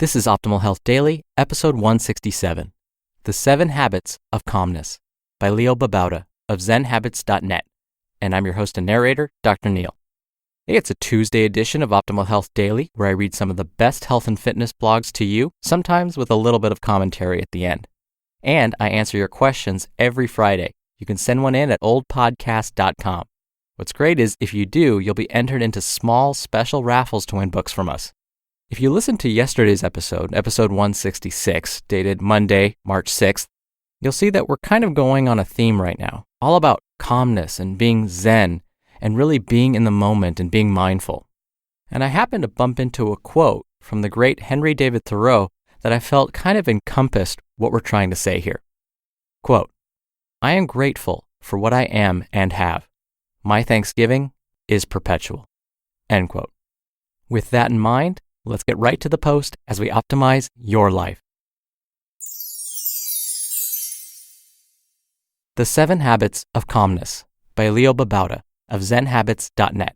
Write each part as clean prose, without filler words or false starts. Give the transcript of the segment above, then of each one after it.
This is Optimal Health Daily, episode 167, The 7 Habits of Calmness by Babauta of Zen Habits.net. And I'm your host and narrator, Dr. Neil. Hey, it's a Tuesday edition of Optimal Health Daily, where I read some of the best health and fitness blogs to you, sometimes with a little bit of commentary at the end. And I answer your questions every Friday. You can send one in at oldpodcast.com. What's great is if you do, you'll be entered into small, special raffles to win books from us. If you listened to yesterday's episode 166, dated Monday, March 6th, you'll see that we're kind of going on a theme right now, all about calmness and being zen and really being in the moment and being mindful. And I happened to bump into a quote from the great Henry David Thoreau that I felt kind of encompassed what we're trying to say here. Quote, "I am grateful for what I am and have. My thanksgiving is perpetual." End quote. With that in mind, let's get right to the post as we optimize your life. The 7 Habits of Calmness by Babauta of ZenHabits.net.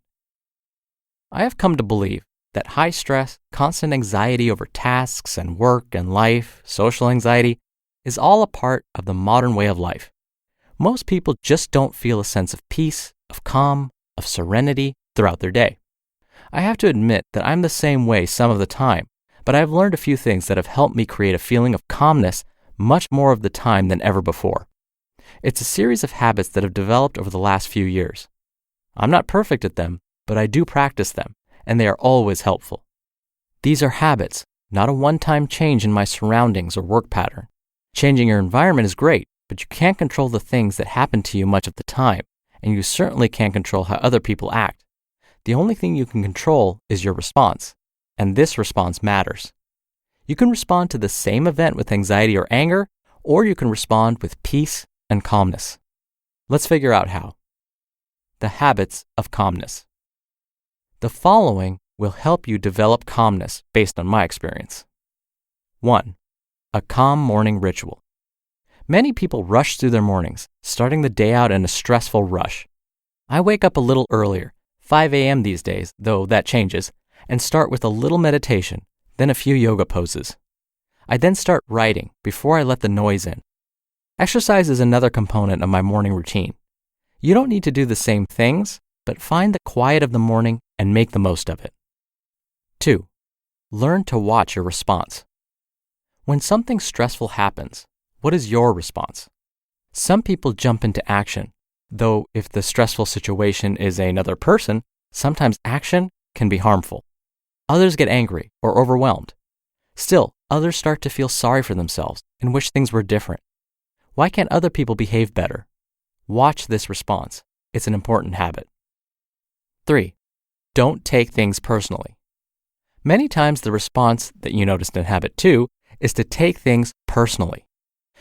I have come to believe that high stress, constant anxiety over tasks and work and life, social anxiety, is all a part of the modern way of life. Most people just don't feel a sense of peace, of calm, of serenity throughout their day. I have to admit that I'm the same way some of the time, but I've learned a few things that have helped me create a feeling of calmness much more of the time than ever before. It's a series of habits that have developed over the last few years. I'm not perfect at them, but I do practice them, and they are always helpful. These are habits, not a one-time change in my surroundings or work pattern. Changing your environment is great, but you can't control the things that happen to you much of the time, and you certainly can't control how other people act. The only thing you can control is your response, and this response matters. You can respond to the same event with anxiety or anger, or you can respond with peace and calmness. Let's figure out how. The habits of calmness. The following will help you develop calmness based on my experience. 1. A calm morning ritual. Many people rush through their mornings, starting the day out in a stressful rush. I wake up a little earlier, 5 a.m. these days, though that changes, and start with a little meditation, then a few yoga poses. I then start writing before I let the noise in. Exercise is another component of my morning routine. You don't need to do the same things, but find the quiet of the morning and make the most of it. 2. Learn to watch your response. When something stressful happens, what is your response? Some people jump into action, though if the stressful situation is another person, sometimes action can be harmful. Others get angry or overwhelmed. Still, others start to feel sorry for themselves and wish things were different. Why can't other people behave better? Watch this response. It's an important habit. 3. Don't take things personally. Many times the response that you noticed in habit 2 is to take things personally.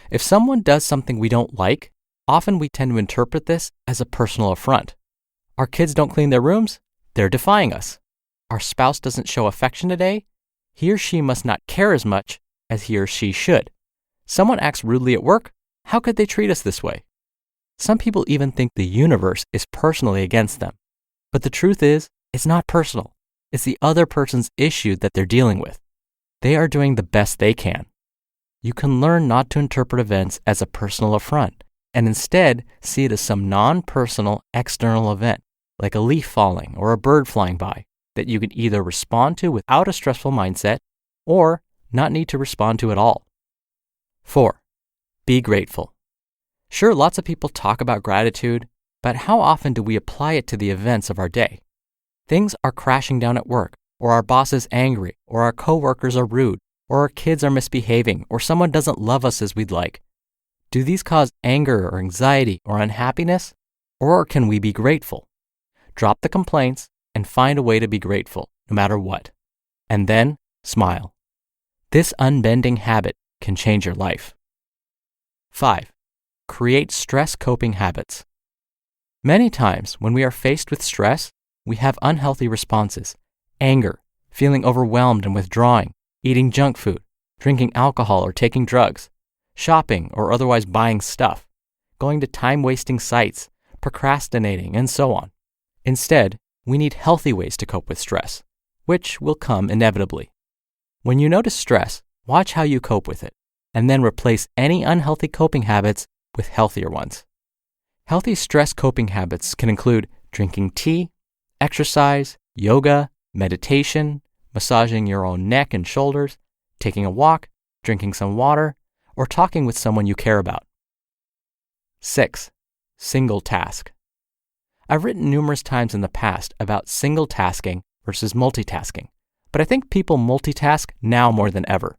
If someone does something we don't like, often we tend to interpret this as a personal affront. Our kids don't clean their rooms? They're defying us. Our spouse doesn't show affection today? He or she must not care as much as he or she should. Someone acts rudely at work? How could they treat us this way? Some people even think the universe is personally against them. But the truth is, it's not personal. It's the other person's issue that they're dealing with. They are doing the best they can. You can learn not to interpret events as a personal affront, and instead see it as some non-personal external event, like a leaf falling or a bird flying by, that you can either respond to without a stressful mindset or not need to respond to at all. 4. Be grateful. Sure, lots of people talk about gratitude, but how often do we apply it to the events of our day? Things are crashing down at work, or our boss is angry, or our coworkers are rude, or our kids are misbehaving, or someone doesn't love us as we'd like. Do these cause anger or anxiety or unhappiness? Or can we be grateful? Drop the complaints and find a way to be grateful, no matter what. And then smile. This unbending habit can change your life. 5. Create stress coping habits. Many times when we are faced with stress, we have unhealthy responses: anger, feeling overwhelmed and withdrawing, eating junk food, drinking alcohol or taking drugs, shopping or otherwise buying stuff, going to time-wasting sites, procrastinating, and so on. Instead, we need healthy ways to cope with stress, which will come inevitably. When you notice stress, watch how you cope with it, and then replace any unhealthy coping habits with healthier ones. Healthy stress coping habits can include drinking tea, exercise, yoga, meditation, massaging your own neck and shoulders, taking a walk, drinking some water, or talking with someone you care about. 6. Single task. I've written numerous times in the past about single tasking versus multitasking, but I think people multitask now more than ever.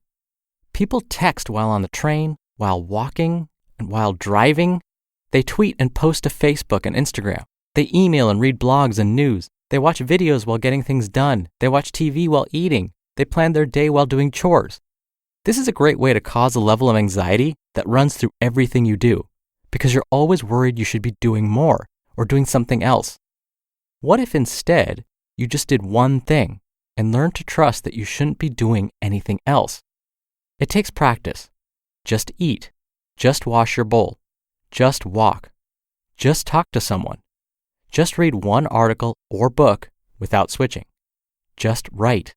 People text while on the train, while walking, and while driving. They tweet and post to Facebook and Instagram. They email and read blogs and news. They watch videos while getting things done. They watch TV while eating. They plan their day while doing chores. This is a great way to cause a level of anxiety that runs through everything you do, because you're always worried you should be doing more or doing something else. What if instead you just did one thing and learned to trust that you shouldn't be doing anything else? It takes practice. Just eat. Just wash your bowl. Just walk. Just talk to someone. Just read one article or book without switching. Just write.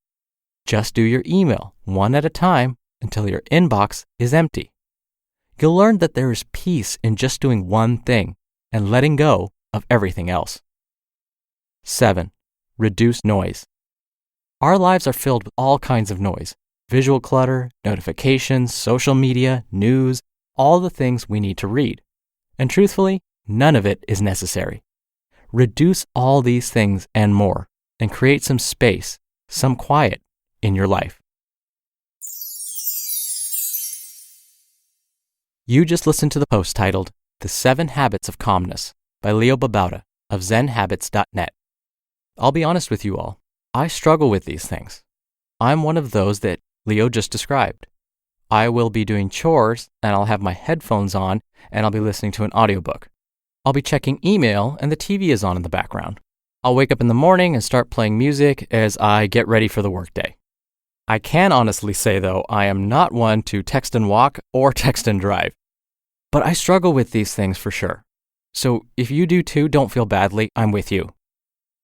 Just do your email one at a time until your inbox is empty. You'll learn that there is peace in just doing one thing and letting go of everything else. 7. Reduce noise. Our lives are filled with all kinds of noise: visual clutter, notifications, social media, news, all the things we need to read. And truthfully, none of it is necessary. Reduce all these things and more, and create some space, some quiet in your life. You just listened to the post titled The 7 Habits of Calmness by Leo Babauta of ZenHabits.net. I'll be honest with you all, I struggle with these things. I'm one of those that Leo just described. I will be doing chores and I'll have my headphones on and I'll be listening to an audiobook. I'll be checking email and the TV is on in the background. I'll wake up in the morning and start playing music as I get ready for the workday. I can honestly say, though, I am not one to text and walk or text and drive. But I struggle with these things for sure. So if you do too, don't feel badly, I'm with you.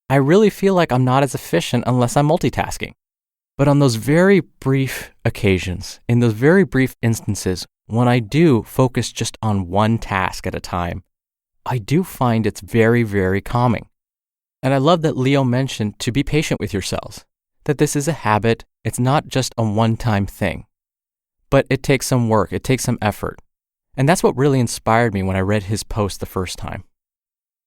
I really feel like I'm not as efficient unless I'm multitasking. But on those very brief occasions, in those very brief instances, when I do focus just on one task at a time, I do find it's very, very calming. And I love that Leo mentioned to be patient with yourselves, that this is a habit. It's not just a one-time thing, but it takes some work. It takes some effort. And that's what really inspired me when I read his post the first time.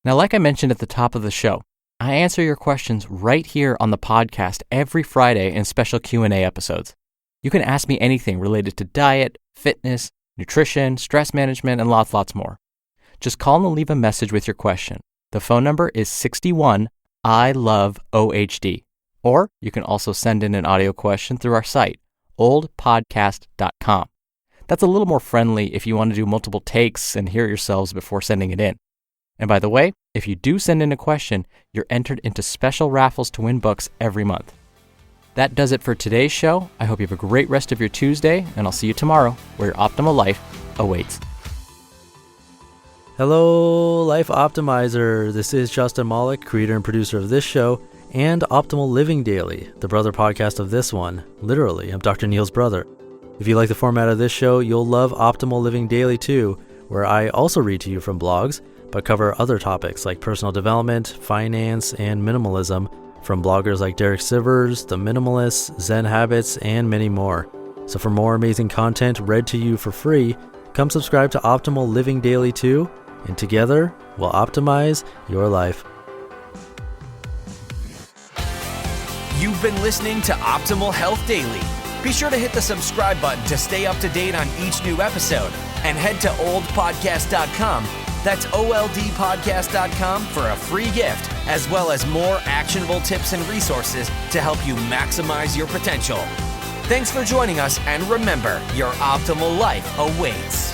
Now, like I mentioned at the top of the show, I answer your questions right here on the podcast every Friday in special Q&A episodes. You can ask me anything related to diet, fitness, nutrition, stress management, and lots more. Just call and leave a message with your question. The phone number is 61 I love OHD. Or you can also send in an audio question through our site, oldpodcast.com. That's a little more friendly if you want to do multiple takes and hear yourselves before sending it in. And by the way, if you do send in a question, you're entered into special raffles to win books every month. That does it for today's show. I hope you have a great rest of your Tuesday, and I'll see you tomorrow where your optimal life awaits. Hello, Life Optimizer. This is Justin Malik, creator and producer of this show, and Optimal Living Daily, the brother podcast of this one. Literally, I'm Dr. Neil's brother. If you like the format of this show, you'll love Optimal Living Daily too, where I also read to you from blogs, but cover other topics like personal development, finance, and minimalism from bloggers like Derek Sivers, The Minimalists, Zen Habits, and many more. So for more amazing content read to you for free, come subscribe to Optimal Living Daily too, and together we'll optimize your life. You've been listening to Optimal Health Daily. Be sure to hit the subscribe button to stay up to date on each new episode, and head to oldpodcast.com. That's oldpodcast.com for a free gift, as well as more actionable tips and resources to help you maximize your potential. Thanks for joining us, and remember, your optimal life awaits.